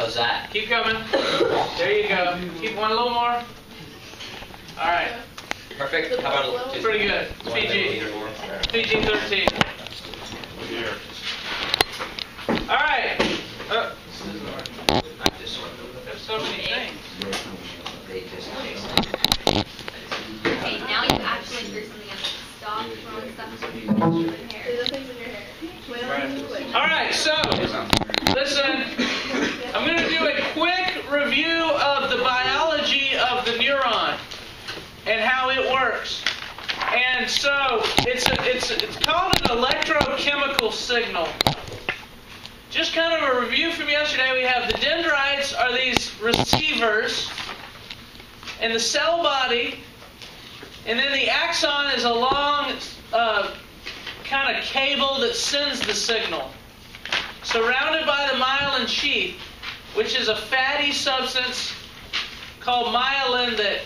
How's that? Keep coming. There you go. Keep one a little more. All right. Perfect. How about a little? Pretty good. PG. PG 13. All right. There's so many things. Okay, now you actually hear something else. Stop throwing stuff in your hair. There's things in your hair. All right, so listen. I'm going to do a quick review of the biology of the neuron and how it works. And so it's called an electrochemical signal. Just kind of a review from yesterday. We have the dendrites are these receivers, and the cell body, and then the axon is a long kind of cable that sends the signal, surrounded by the myelin sheath, which is a fatty substance called myelin that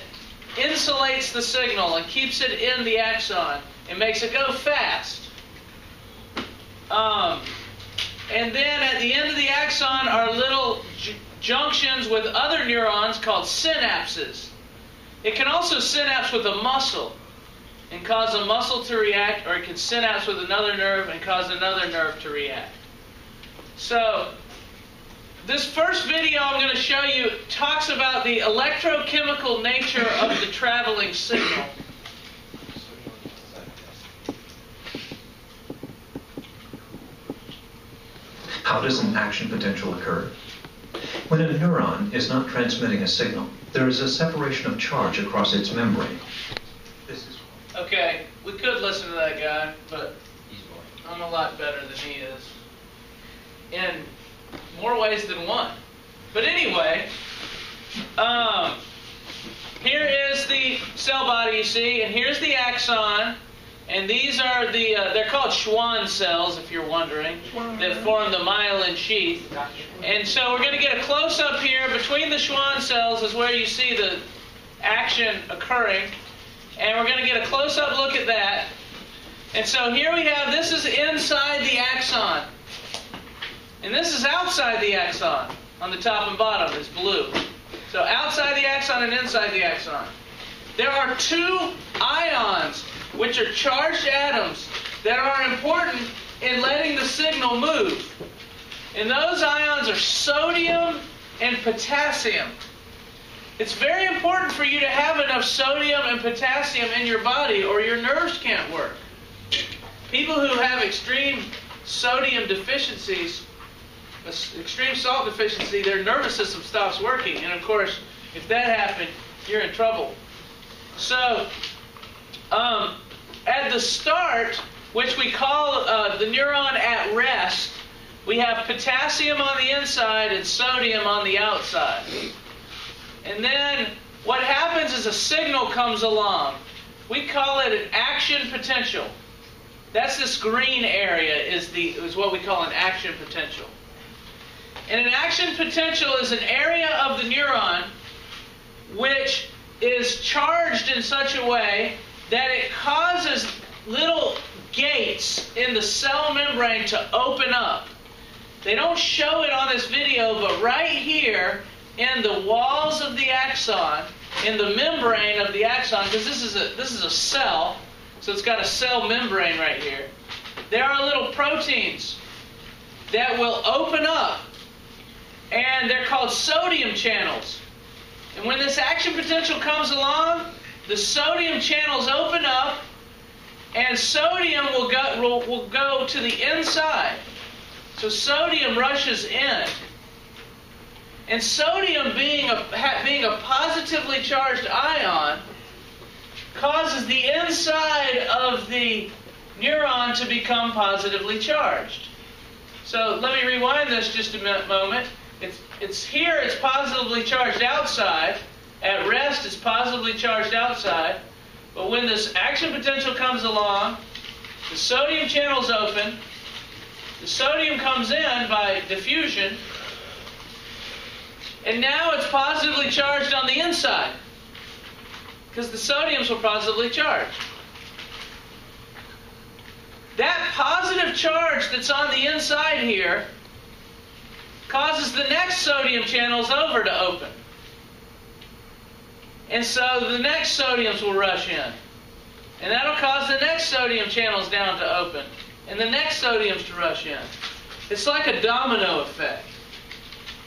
insulates the signal and keeps it in the axon and makes it go fast. And then at the end of the axon are little junctions with other neurons called synapses. It can also synapse with a muscle and cause a muscle to react, or it can synapse with another nerve and cause another nerve to react. So this first video I'm going to show you talks about the electrochemical nature of the traveling signal. How does an action potential occur? When a neuron is not transmitting a signal, there is a separation of charge across its membrane. Okay, we could listen to that guy, but I'm a lot better than he is. In more ways than one. But anyway, here is the cell body, you see, and here's the axon. And these are the, they're called Schwann cells, if you're wondering, that form the myelin sheath. And so we're going to get a close-up here. Between the Schwann cells is where you see the action occurring. And we're going to get a close-up look at that. And so here we have, this is inside the axon. And this is outside the axon. On the top and bottom, it's blue. So outside the axon and inside the axon. There are two ions, which are charged atoms, that are important in letting the signal move. And those ions are sodium and potassium. It's very important for you to have enough sodium and potassium in your body or your nerves can't work. People who have extreme sodium deficiencies, extreme salt deficiency, their nervous system stops working. And of course, if that happened, you're in trouble. So, at the start, which we call the neuron at rest, we have potassium on the inside and sodium on the outside. And then what happens is a signal comes along. We call it an action potential. That's this green area is what we call an action potential. And an action potential is an area of the neuron which is charged in such a way that it causes little gates in the cell membrane to open up. They don't show it on this video, but right here in the walls of the axon, in the membrane of the axon, because this is a cell, so it's got a cell membrane right here, there are little proteins that will open up, and they're called sodium channels. And when this action potential comes along, the sodium channels open up, and sodium will go to the inside. So sodium rushes in. And sodium being a positively charged ion causes the inside of the neuron to become positively charged. So let me rewind this just a moment. It's here, it's positively charged outside. At rest, it's positively charged outside. But when this action potential comes along, the sodium channel's open. The sodium comes in by diffusion. And now it's positively charged on the inside, because the sodiums were positively charged. That positive charge that's on the inside here causes the next sodium channels over to open. And so the next sodiums will rush in. And that'll cause the next sodium channels down to open. And the next sodiums to rush in. It's like a domino effect.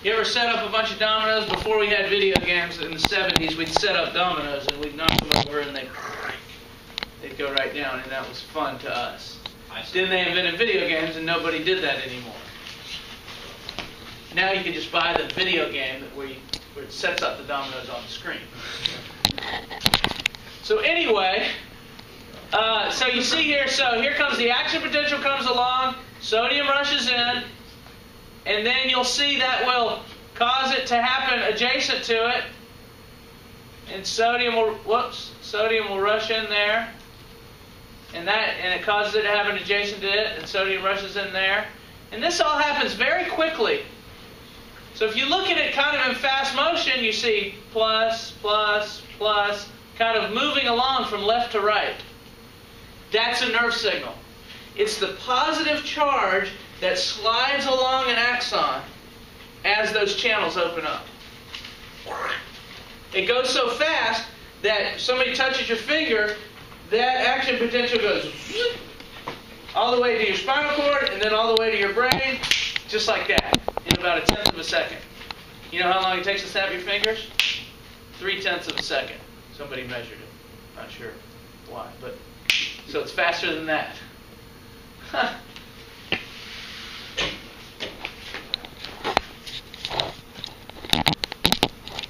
You ever set up a bunch of dominoes? Before we had video games in the 70s, we'd set up dominoes and we'd knock them over and they'd go right down, and that was fun to us. Then they invented video games and nobody did that anymore. Now you can just buy the video game where it sets up the dominoes on the screen. So anyway, so you see here, so here comes the action potential comes along, sodium rushes in, and then you'll see that will cause it to happen adjacent to it, and sodium will rush in there, and it causes it to happen adjacent to it, and sodium rushes in there, and this all happens very quickly. So if you look at it kind of in fast motion, you see plus, plus, plus, kind of moving along from left to right. That's a nerve signal. It's the positive charge that slides along an axon as those channels open up. It goes so fast that if somebody touches your finger, that action potential goes all the way to your spinal cord and then all the way to your brain, just like that, in about a tenth of a second. You know how long it takes to snap your fingers? 0.3 of a second. Somebody measured it. Not sure why, but so it's faster than that.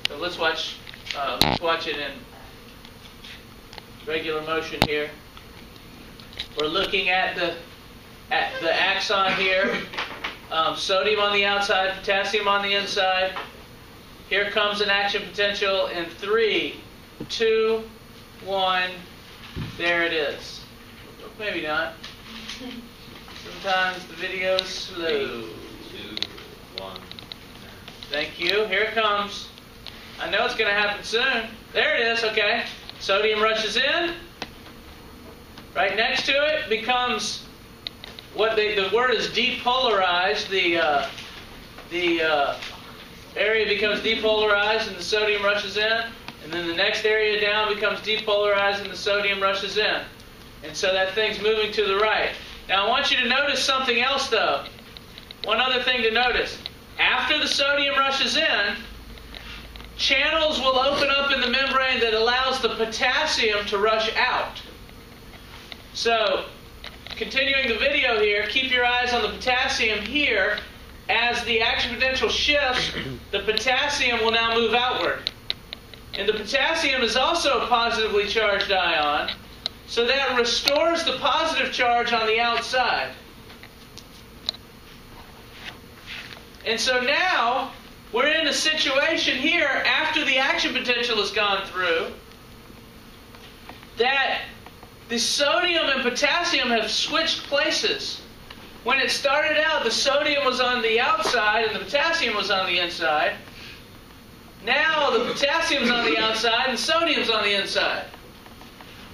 So let's watch it in regular motion here. We're looking at the axon here. Sodium on the outside, potassium on the inside. Here comes an action potential in 3, 2, 1. There it is. Maybe not. Sometimes the video is slow. 3, 2, 1. Thank you. Here it comes. I know it's going to happen soon. There it is. Okay. Sodium rushes in. Right next to it becomes the word is depolarized. The area becomes depolarized and the sodium rushes in. And then the next area down becomes depolarized and the sodium rushes in. And so that thing's moving to the right. Now I want you to notice something else though. One other thing to notice. After the sodium rushes in, channels will open up in the membrane that allows the potassium to rush out. So, continuing the video here, keep your eyes on the potassium here. As the action potential shifts, the potassium will now move outward. And the potassium is also a positively charged ion, so that restores the positive charge on the outside. And so now, we're in a situation here, after the action potential has gone through, that the sodium and potassium have switched places. When it started out, the sodium was on the outside and the potassium was on the inside. Now the potassium's on the outside and the sodium's on the inside.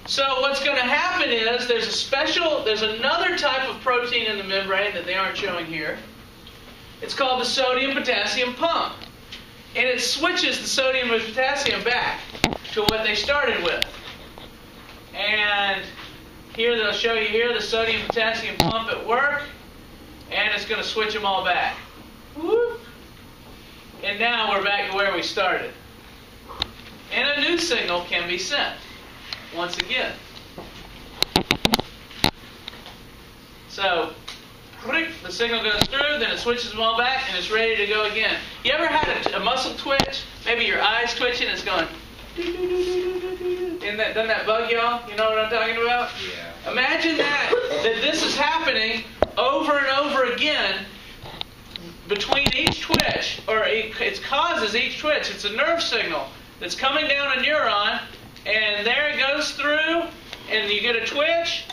So what's going to happen is there's another type of protein in the membrane that they aren't showing here. It's called the sodium-potassium pump. And it switches the sodium and potassium back to what they started with. And here they'll show you here the sodium-potassium pump at work. And it's going to switch them all back. Whoop. And now we're back to where we started. And a new signal can be sent once again. So, the signal goes through, then it switches them all back, and it's ready to go again. You ever had a muscle twitch? Maybe your eye's twitching, it's going... Doesn't that bug y'all? You know what I'm talking about? Yeah. Imagine that this is happening over and over again between each twitch, or it causes each twitch. It's a nerve signal that's coming down a neuron, and there it goes through, and you get a twitch,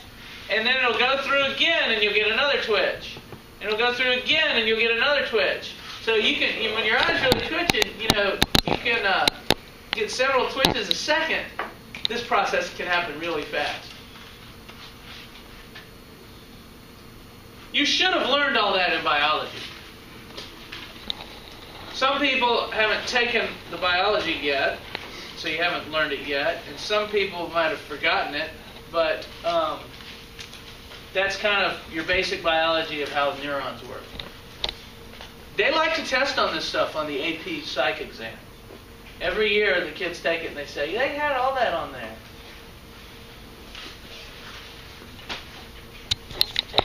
and then it'll go through again, and you'll get another twitch. And it'll go through again, and you'll get another twitch. So you can, when your eye's really twitching, you can get several twitches a second. This process can happen really fast. You should have learned all that in biology. some people haven't taken the biology yet, so you haven't learned it yet, and some people might have forgotten it, but that's kind of your basic biology of how neurons work. They like to test on this stuff on the AP Psych exam. Every year the kids take it and they say, they had all that on there.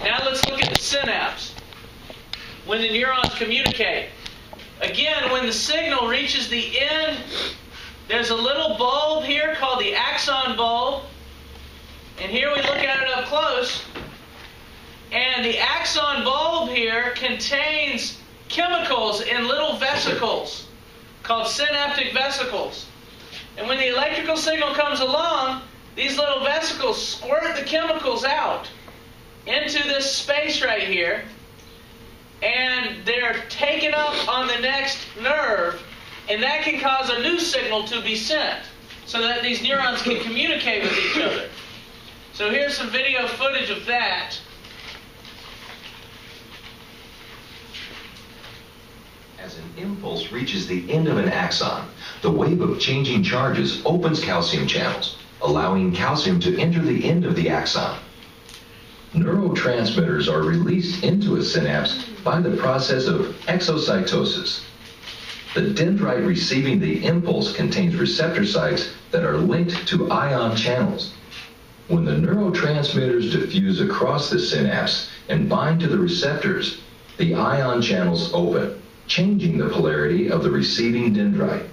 Now let's look at the synapse. When the neurons communicate. Again, when the signal reaches the end, there's a little bulb here called the axon bulb. And here we look at it up close. And the axon bulb here contains chemicals in little vesicles called synaptic vesicles. And when the electrical signal comes along, these little vesicles squirt the chemicals out into this space right here, and they're taken up on the next nerve, and that can cause a new signal to be sent so that these neurons can communicate with each other. So here's some video footage of that. As an impulse reaches the end of an axon, the wave of changing charges opens calcium channels, allowing calcium to enter the end of the axon. Neurotransmitters are released into a synapse by the process of exocytosis. The dendrite receiving the impulse contains receptor sites that are linked to ion channels. When the neurotransmitters diffuse across the synapse and bind to the receptors, the ion channels open, changing the polarity of the receiving dendrite.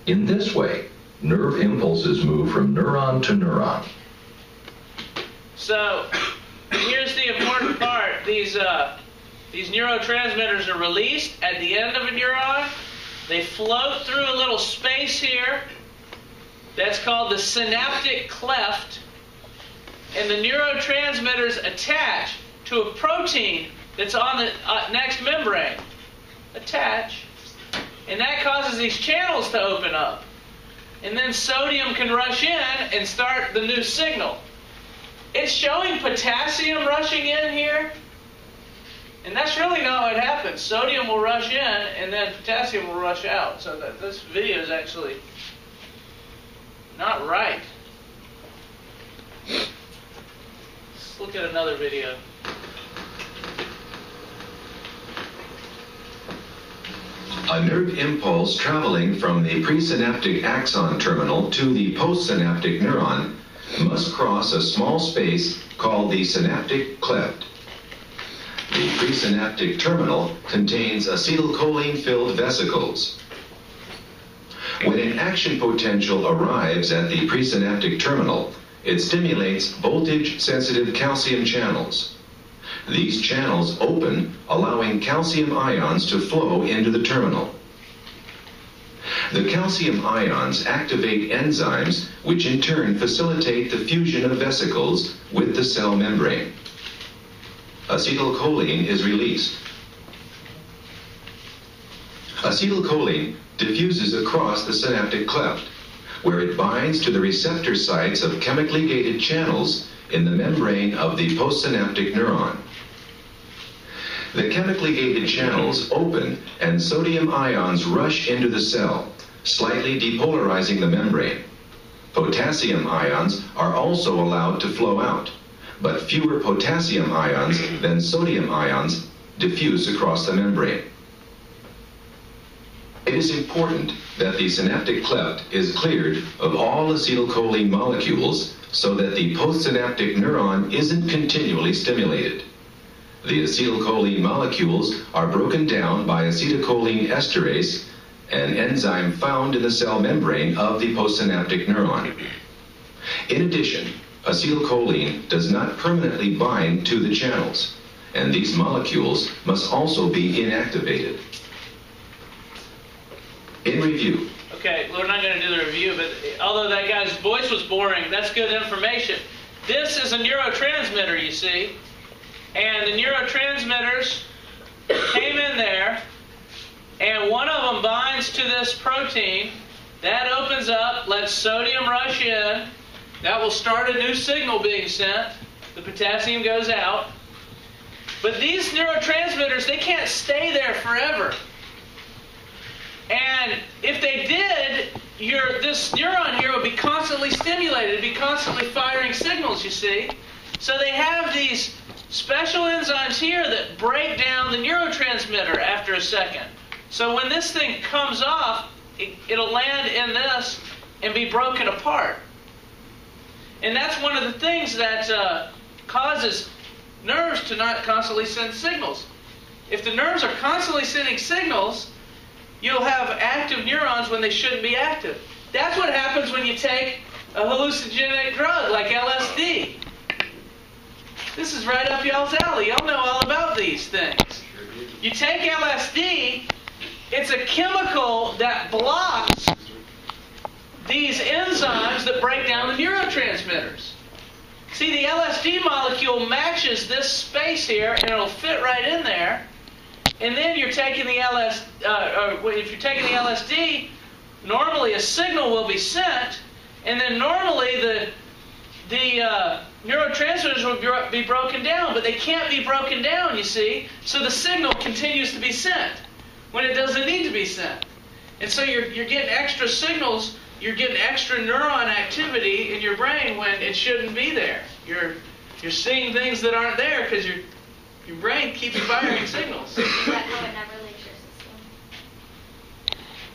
In this way, nerve impulses move from neuron to neuron. So, here's the important part. These neurotransmitters are released at the end of a neuron. They float through a little space here. That's called the synaptic cleft. And the neurotransmitters attach to a protein that's on the next membrane. Attach. And that causes these channels to open up. And then sodium can rush in and start the new signal. It's showing potassium rushing in here. And that's really not what happens. Sodium will rush in and then potassium will rush out. So that this video is actually not right. Let's look at another video. A nerve impulse traveling from the presynaptic axon terminal to the postsynaptic neuron must cross a small space called the synaptic cleft. The presynaptic terminal contains acetylcholine-filled vesicles. When an action potential arrives at the presynaptic terminal, it stimulates voltage-sensitive calcium channels. These channels open, allowing calcium ions to flow into the terminal. The calcium ions activate enzymes, which in turn facilitate the fusion of vesicles with the cell membrane. Acetylcholine is released. Acetylcholine diffuses across the synaptic cleft, where it binds to the receptor sites of chemically gated channels in the membrane of the postsynaptic neuron. The chemically gated channels open and sodium ions rush into the cell, slightly depolarizing the membrane. Potassium ions are also allowed to flow out, but fewer potassium ions than sodium ions diffuse across the membrane. It is important that the synaptic cleft is cleared of all acetylcholine molecules so that the postsynaptic neuron isn't continually stimulated. The acetylcholine molecules are broken down by acetylcholine esterase, an enzyme found in the cell membrane of the postsynaptic neuron. In addition, acetylcholine does not permanently bind to the channels, and these molecules must also be inactivated. In review. Okay, we're not going to do the review, but although that guy's voice was boring, that's good information. This is a neurotransmitter, you see. And the neurotransmitters came in there, and one of them binds to this protein. That opens up, lets sodium rush in. That will start a new signal being sent. The potassium goes out. But these neurotransmitters, they can't stay there forever. And if they did, this neuron here would be constantly stimulated. It'd be constantly firing signals, you see. So they have these special enzymes here that break down the neurotransmitter after a second. So when this thing comes off, it'll land in this and be broken apart. And that's one of the things that causes nerves to not constantly send signals. If the nerves are constantly sending signals, you'll have active neurons when they shouldn't be active. That's what happens when you take a hallucinogenic drug like LSD. This is right up y'all's alley. Y'all know all about these things. You take LSD, it's a chemical that blocks these enzymes that break down the neurotransmitters. See, the LSD molecule matches this space here, and it'll fit right in there. And then you're taking the if you're taking the LSD, normally a signal will be sent, and then normally the neurotransmitters will be broken down, but they can't be broken down, you see, so the signal continues to be sent when it doesn't need to be sent. And so you're getting extra signals, you're getting extra neuron activity in your brain when it shouldn't be there. You're seeing things that aren't there because your brain keeps firing signals. That how it never leaves your system.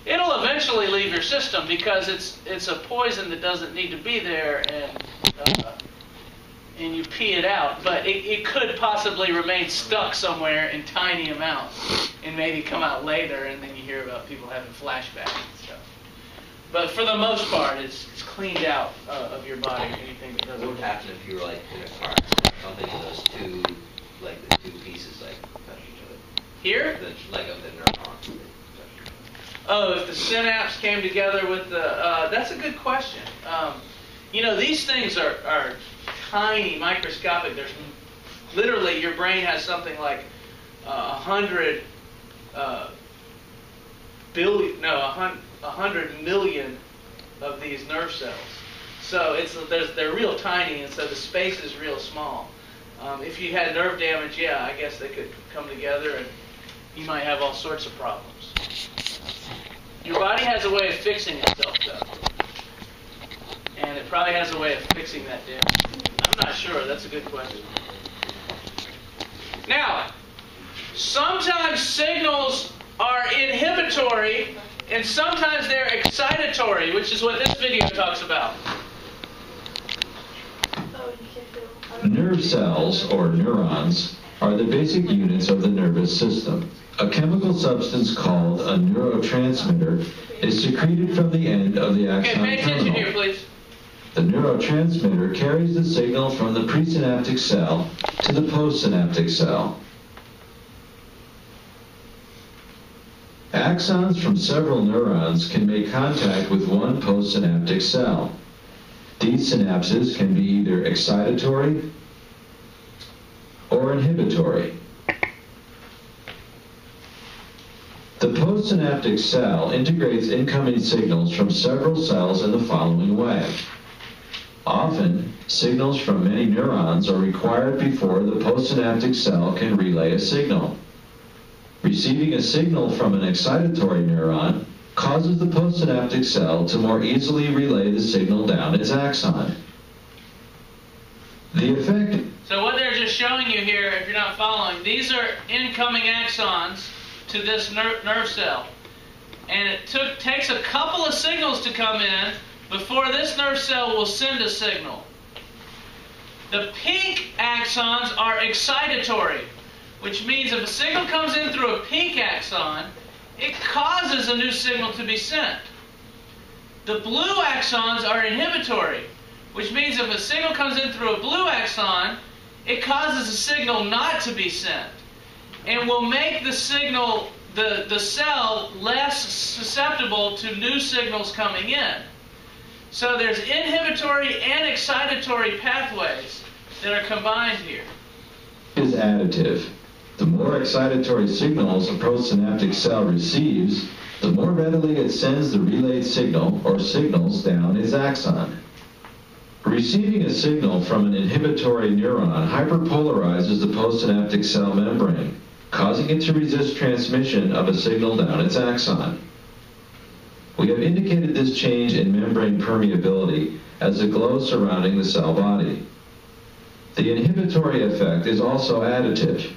It'll eventually leave your system because it's a poison that doesn't need to be there, and you pee it out. But it could possibly remain stuck somewhere in tiny amounts and maybe come out later, and then you hear about people having flashbacks and stuff. But for the most part, it's cleaned out of your body. Anything that What doesn't. would happen if you were like in a car accident? Something in those two, like the two pieces like touch each other. Here? The leg of the neuron. Oh, if the synapse came together with the... that's a good question. These things are tiny, microscopic. There's literally, your brain has something like 100 million of these nerve cells. So they're real tiny, and so the space is real small. If you had nerve damage, yeah, I guess they could come together, and you might have all sorts of problems. Your body has a way of fixing itself, though. And it probably has a way of fixing that damage. I'm not sure. That's a good question. Now, sometimes signals are inhibitory, and sometimes they're excitatory, which is what this video talks about. Nerve cells, or neurons, are the basic units of the nervous system. A chemical substance called a neurotransmitter is secreted from the end of the axon Okay, pay attention terminal. here, please. The neurotransmitter carries the signal from the presynaptic cell to the postsynaptic cell. Axons from several neurons can make contact with one postsynaptic cell. These synapses can be either excitatory or inhibitory. The postsynaptic cell integrates incoming signals from several cells in the following way. Often, signals from many neurons are required before the postsynaptic cell can relay a signal. Receiving a signal from an excitatory neuron causes the postsynaptic cell to more easily relay the signal down its axon. The effect... So what they're just showing you here, if you're not following, these are incoming axons to this nerve cell. And it takes a couple of signals to come in before this nerve cell will send a signal. The pink axons are excitatory, which means if a signal comes in through a pink axon, it causes a new signal to be sent. The blue axons are inhibitory, which means if a signal comes in through a blue axon, it causes a signal not to be sent, and will make the signal, the cell, less susceptible to new signals coming in. So there's inhibitory and excitatory pathways that are combined here. is additive. The more excitatory signals a postsynaptic cell receives, the more readily it sends the relayed signal or signals down its axon. Receiving a signal from an inhibitory neuron hyperpolarizes the postsynaptic cell membrane, causing it to resist transmission of a signal down its axon. We have indicated this change in membrane permeability as the glow surrounding the cell body. The inhibitory effect is also additive.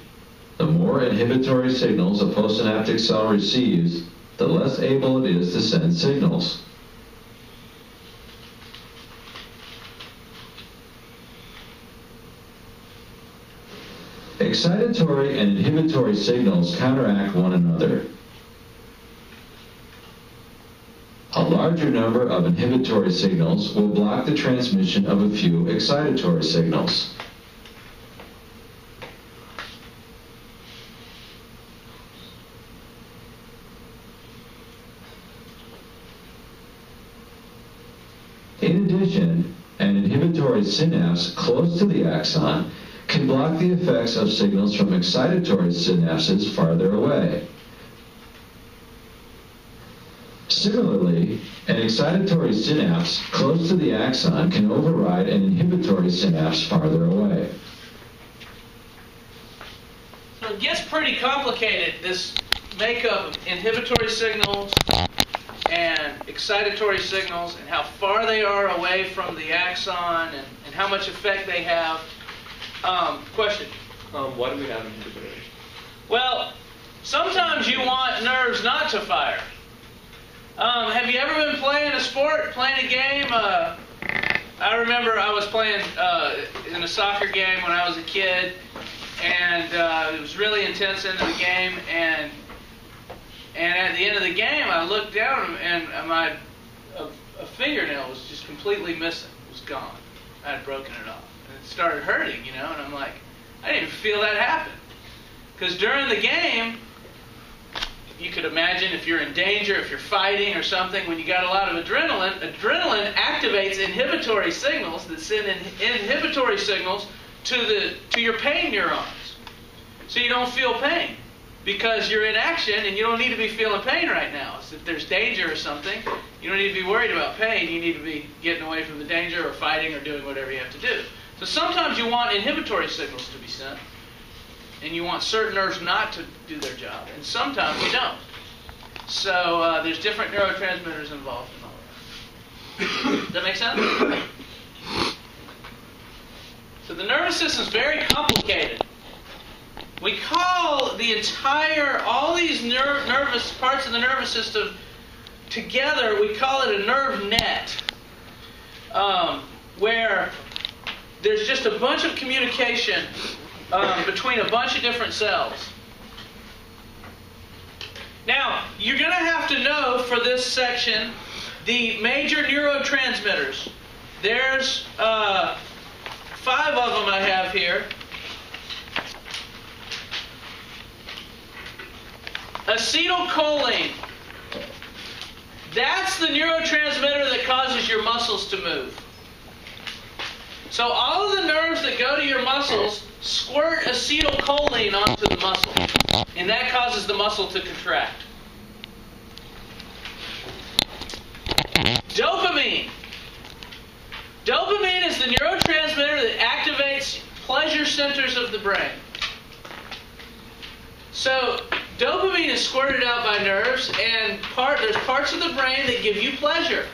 The more inhibitory signals a postsynaptic cell receives, the less able it is to send signals. Excitatory and inhibitory signals counteract one another. A larger number of inhibitory signals will block the transmission of a few excitatory signals. In addition, an inhibitory synapse close to the axon can block the effects of signals from excitatory synapses farther away. Similarly, an excitatory synapse close to the axon can override an inhibitory synapse farther away. So it gets pretty complicated, this makeup of inhibitory signals and excitatory signals and how far they are away from the axon and how much effect they have. Question? Why do we have inhibitors? Well, sometimes you want nerves not to fire. Have you ever been playing a sport, playing a game? I remember I was playing in a soccer game when I was a kid, and it was really intense into the game, and at the end of the game, I looked down, and a fingernail was just completely missing. It was gone. I had broken it off. And it started hurting, and I'm like, I didn't even feel that happen. Because during the game, you could imagine if you're in danger, if you're fighting or something, when you got a lot of adrenaline activates inhibitory signals that send inhibitory signals to your pain neurons. So you don't feel pain because you're in action and you don't need to be feeling pain right now. So if there's danger or something, you don't need to be worried about pain. You need to be getting away from the danger or fighting or doing whatever you have to do. So sometimes you want inhibitory signals to be sent, and you want certain nerves not to do their job, and sometimes you don't. So there's different neurotransmitters involved in all that. Does that make sense? So the nervous system is very complicated. We call all these nervous parts of the nervous system together, we call it a nerve net, where there's just a bunch of communication between a bunch of different cells. Now, you're going to have to know for this section the major neurotransmitters. There's 5 of them I have here. Acetylcholine. That's the neurotransmitter that causes your muscles to move. So all of the nerves that go to your muscles squirt acetylcholine onto the muscle, and that causes the muscle to contract. Dopamine. Dopamine is the neurotransmitter that activates pleasure centers of the brain. So dopamine is squirted out by nerves, and there's parts of the brain that give you pleasure.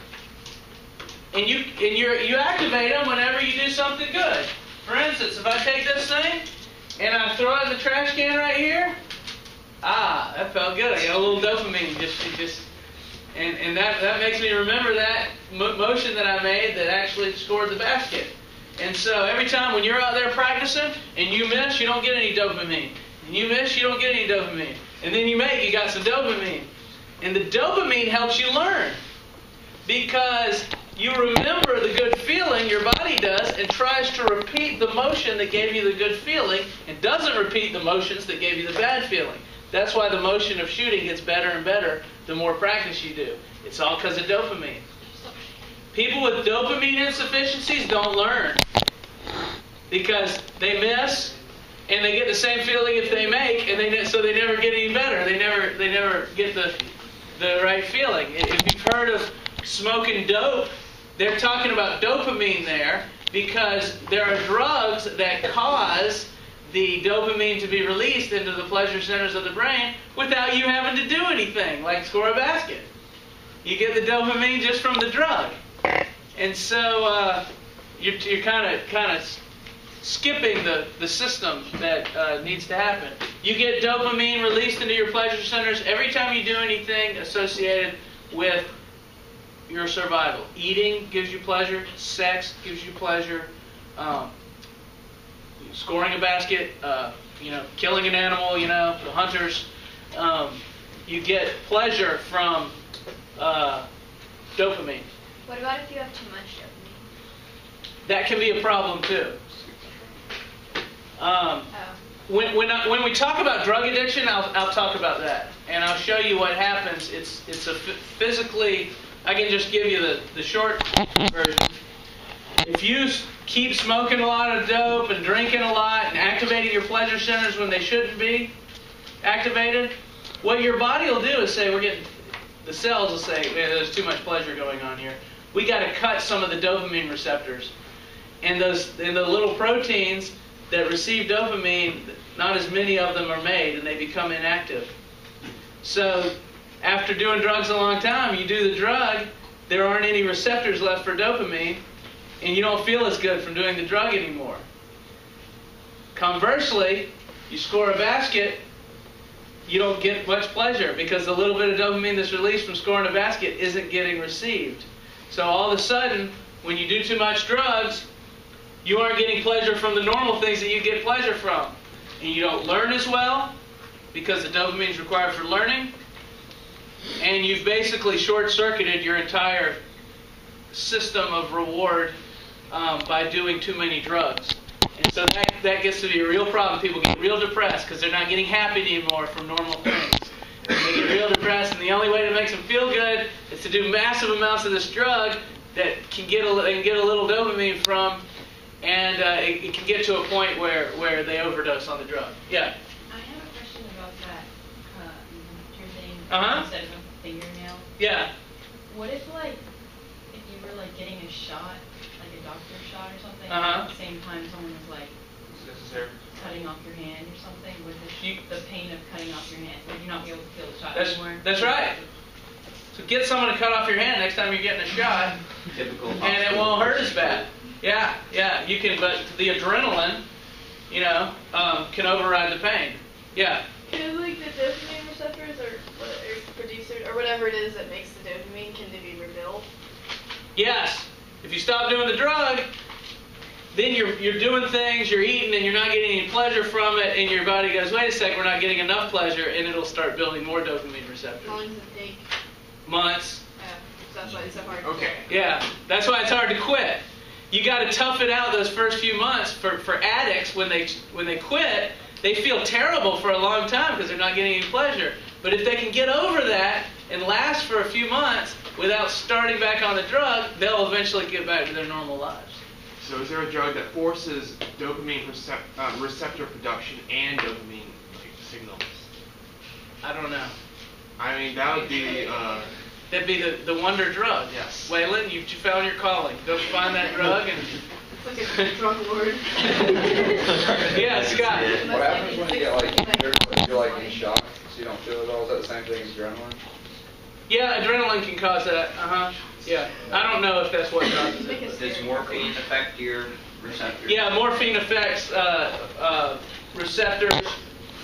And you activate them whenever you do something good. For instance, if I take this thing and I throw it in the trash can right here, that felt good. I got a little dopamine and that makes me remember that motion that I made that actually scored the basket. And so every time when you're out there practicing and you miss, you don't get any dopamine. And you miss, you don't get any dopamine. And then you got some dopamine. And the dopamine helps you learn because you remember the good feeling, your body does, and tries to repeat the motion that gave you the good feeling and doesn't repeat the motions that gave you the bad feeling. That's why the motion of shooting gets better and better the more practice you do. It's all because of dopamine. People with dopamine insufficiencies don't learn because they miss and they get the same feeling if they make, and so they never get any better. They never get the right feeling. If you've heard of smoking dope, they're talking about dopamine there because there are drugs that cause the dopamine to be released into the pleasure centers of the brain without you having to do anything, like score a basket. You get the dopamine just from the drug. And so you're kind of skipping the system that needs to happen. You get dopamine released into your pleasure centers every time you do anything associated with your survival. Eating gives you pleasure. Sex gives you pleasure. Scoring a basket. Killing an animal. The hunters. You get pleasure from dopamine. What about if you have too much dopamine? That can be a problem too. When we talk about drug addiction, I'll talk about that, and I'll show you what happens. It's a physically. I can just give you the short version. If you keep smoking a lot of dope and drinking a lot and activating your pleasure centers when they shouldn't be activated, what your body will do is say, the cells will say, man, there's too much pleasure going on here. We got to cut some of the dopamine receptors, and the little proteins that receive dopamine, not as many of them are made, and they become inactive. So after doing drugs a long time, you do the drug, there aren't any receptors left for dopamine, and you don't feel as good from doing the drug anymore. Conversely, you score a basket, you don't get much pleasure because the little bit of dopamine that's released from scoring a basket isn't getting received. So all of a sudden, when you do too much drugs, you aren't getting pleasure from the normal things that you get pleasure from. And you don't learn as well because the dopamine is required for learning. And you've basically short-circuited your entire system of reward by doing too many drugs. And so that gets to be a real problem. People get real depressed because they're not getting happy anymore from normal things. And they get real depressed, and the only way to make them feel good is to do massive amounts of this drug that they can get a little dopamine from, and it can get to a point where they overdose on the drug. Yeah? I have a question about that you're saying instead of a fingernail. Yeah. What if, if you were, getting a shot, like a doctor shot or something, Uh-huh. at the same time someone was, cutting off your hand or something? Would the pain of cutting off your hand, would you not be able to feel the shot anymore? That's right. So get someone to cut off your hand next time you're getting a shot, and it won't hurt as bad. Yeah, you can, but the adrenaline, can override the pain. Yeah. Can the dopamine receptors or producers or whatever it is that makes the dopamine, can they be rebuilt? Yes. If you stop doing the drug, then you're doing things, you're eating, and you're not getting any pleasure from it, and your body goes, wait a sec, we're not getting enough pleasure, and it'll start building more dopamine receptors. How long does it take? Months. That's why it's so hard. Okay. Yeah, that's why it's hard to quit. You got to tough it out those first few months. For addicts, when they quit, they feel terrible for a long time because they're not getting any pleasure. But if they can get over that and last for a few months without starting back on the drug, they'll eventually get back to their normal lives. So is there a drug that forces dopamine receptor production and dopamine signals? I don't know. I mean, that would be... That'd be the wonder drug. Yes. Waylon, you found your calling. Go find that drug and... It's like a drug lord. Yeah, Scott. What happens when you get you're in shock, so you don't feel it all? Is that the same thing as adrenaline? Yeah, adrenaline can cause that. Yeah. I don't know if that's what causes it. Does morphine affect your receptors? Yeah, morphine affects receptors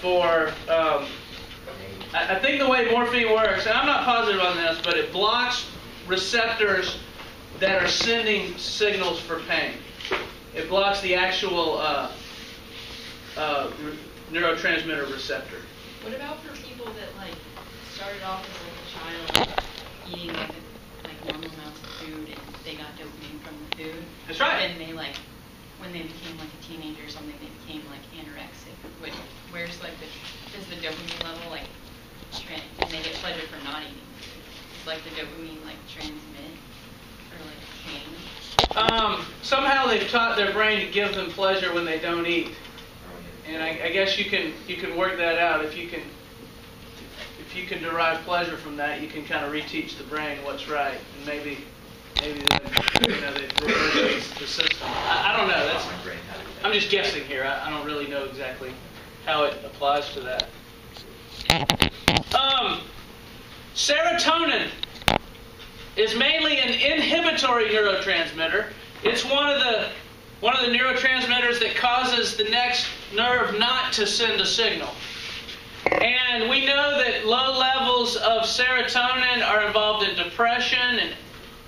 for... I think the way morphine works, and I'm not positive on this, but it blocks receptors that are sending signals for pain. It blocks the actual neurotransmitter receptor. What about for people that started off as a child eating normal amounts of food and they got dopamine from the food? That's right. And they when they became a teenager or something, they became anorexic. Where's does the dopamine level and they get pleasure from not eating? Does the dopamine transmit or change? Somehow they've taught their brain to give them pleasure when they don't eat, and I guess you can work that out. If you can derive pleasure from that, you can kind of reteach the brain what's right, and maybe they reverse the system. I don't know. I'm just guessing here. I don't really know exactly how it applies to that. Serotonin. is mainly an inhibitory neurotransmitter. It's one of the neurotransmitters that causes the next nerve not to send a signal. And we know that low levels of serotonin are involved in depression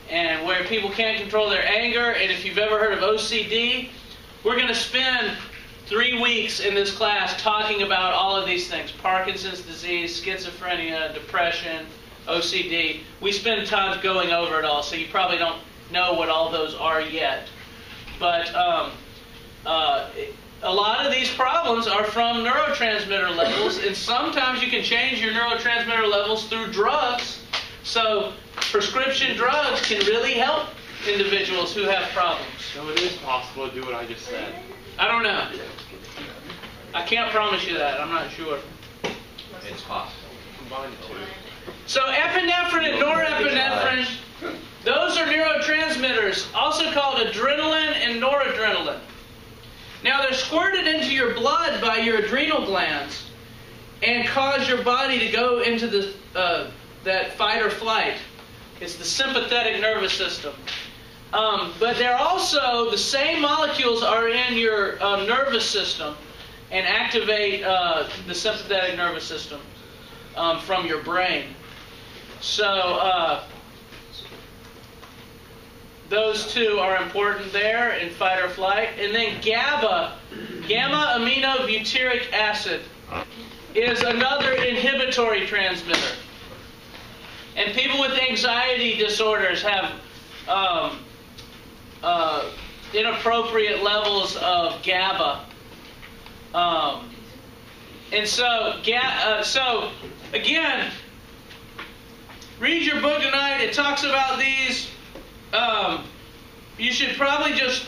and where people can't control their anger. And if you've ever heard of OCD, we're going to spend 3 weeks in this class talking about all of these things: Parkinson's disease, schizophrenia, depression, OCD. We spend time going over it all, so you probably don't know what all those are yet. But a lot of these problems are from neurotransmitter levels, and sometimes you can change your neurotransmitter levels through drugs. So prescription drugs can really help individuals who have problems. So it is possible to do what I just said. I don't know. I can't promise you that. I'm not sure. It's possible. Combine the two. So epinephrine and norepinephrine, those are neurotransmitters, also called adrenaline and noradrenaline. Now they're squirted into your blood by your adrenal glands and cause your body to go into that fight or flight. It's the sympathetic nervous system. But they're also, the same molecules are in your nervous system and activate the sympathetic nervous system from your brain. So those two are important there in fight or flight. And then gamma aminobutyric acid, is another inhibitory transmitter. And people with anxiety disorders have inappropriate levels of GABA. And so again, read your book tonight. It talks about these. You should probably just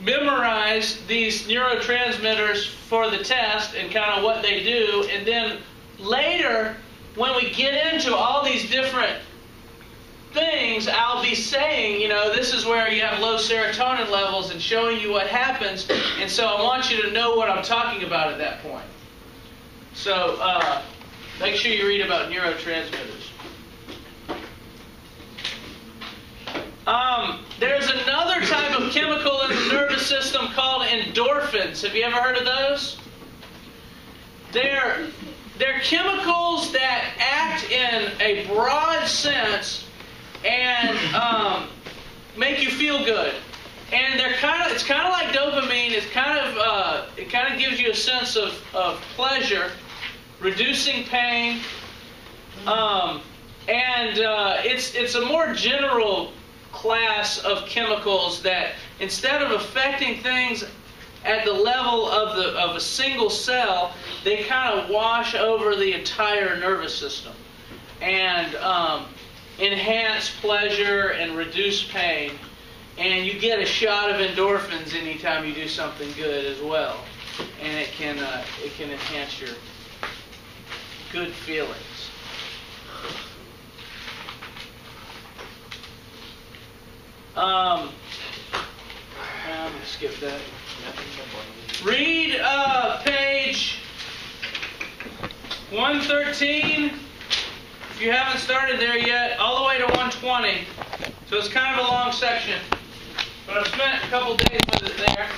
memorize these neurotransmitters for the test and kind of what they do. And then later, when we get into all these different things, I'll be saying, this is where you have low serotonin levels and showing you what happens. And so I want you to know what I'm talking about at that point. So make sure you read about neurotransmitters. There's another type of chemical in the nervous system called endorphins. Have you ever heard of those? They're chemicals that act in a broad sense and make you feel good. And it's kind of like dopamine. It kind of gives you a sense of pleasure, reducing pain, and it's a more general class of chemicals that, instead of affecting things at the level of a single cell, they kind of wash over the entire nervous system and enhance pleasure and reduce pain. And you get a shot of endorphins anytime you do something good as well, and it can enhance your good feelings. I'm going to skip that. Read page 113, if you haven't started there yet, all the way to 120. So it's kind of a long section, but I've spent a couple days with it there.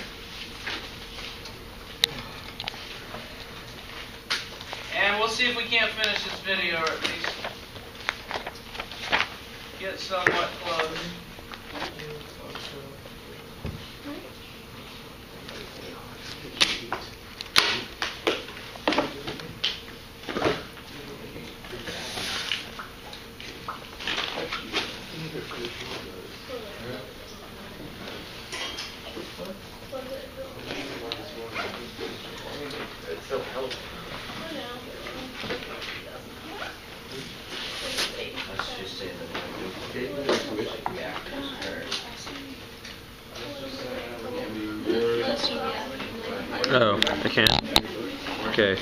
And we'll see if we can't finish this video, or at least get somewhat close. Oh, I can't? Okay.